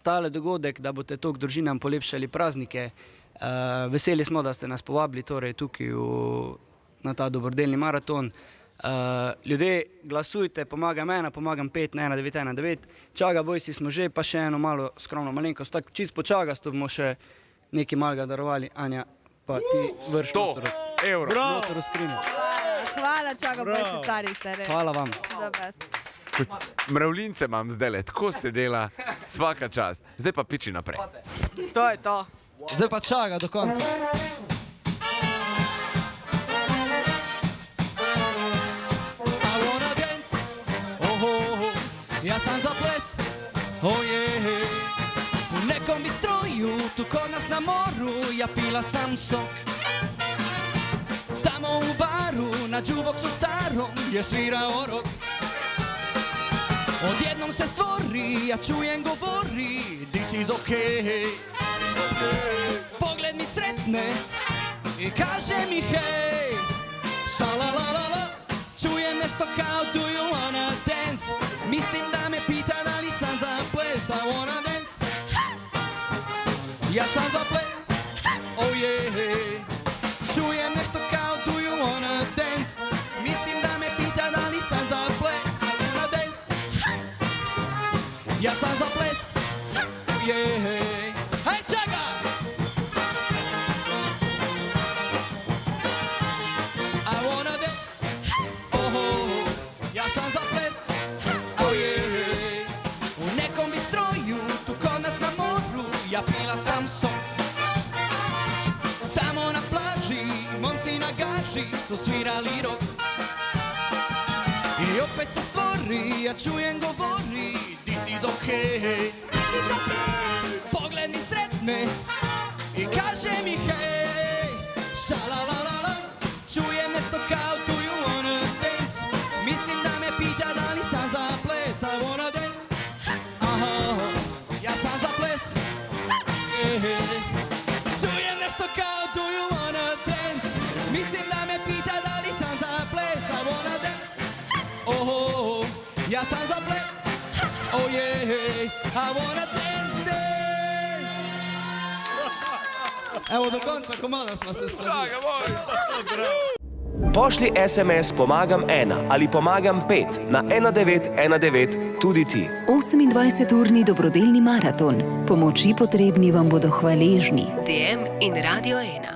tale dogodek, da boste toliko družinam polepšali praznike. Veseli smo, da ste nas povabili torej tukaj na ta dobrodelni maraton. Ljudje, glasujte, pomagam 1, pomagam 5 na 1919. Čaga Boysi smo že, pa še eno malo skromno malenkost. Tako čisto počagasto bomo še nekaj malega darovali. Anja, pa ti vrš 100 evrov. noter v skrinjo. Hvala, Čaga Boysi, cari ste res. Hvala vam. The best. Mravljince imam zdajle, tako se dela, svaka čast. Zdaj pa piči naprej. To je to. Zdaj pa Čaga do konca. Ja sam za ples, u nekom bi stroju, tu kod nas na moru, ja pila sam sok. Tamo u baru, na džuboksu starom, je svirao rock. Odjednom se stvori, ja čujem govori, this is okay. Pogled mi sretne i kaže mi hej, šalalalala. Čujem nešto kao do you wanna dance. Mislim da me pita da li sam za ples. I wanna dance. Ja sam za ples. Oh yeah. Čujem nešto kao do you wanna dance. Mislim da me pita da li sam za ples. I wanna dance. Ja sam za ples. Oh yeah. Hej Čaga! I wanna dance. Ja sam za ples, oh yeah. U nekom bi stroju, tu kod nas na moru, ja pila sam sok. Tamo na plaži, momci na gaži su svirali rock. I opet se stvori, ja čujem govori, this is okay. Pogled mi sretne i kaže mi hej, šalalalala. Čujem nešto kao do you wanna dance. Mislim da me pita da li sam za ples. I wanna dance. Aha, ja sam za ples. Čujem nešto kao do you wanna dance. Mislim da me pita da li sam za ples. I wanna dance. Oh, ja sam za ples. Oh yeah, I wanna dance, dance. Evo do konca komada smo se skladili. Pošlji SMS Pomagam 1 ali Pomagam 5 na 1919 tudi ti. 28-urni dobrodelni maraton. Pomoči potrebni vam bodo hvaležni. DM in Radio 1.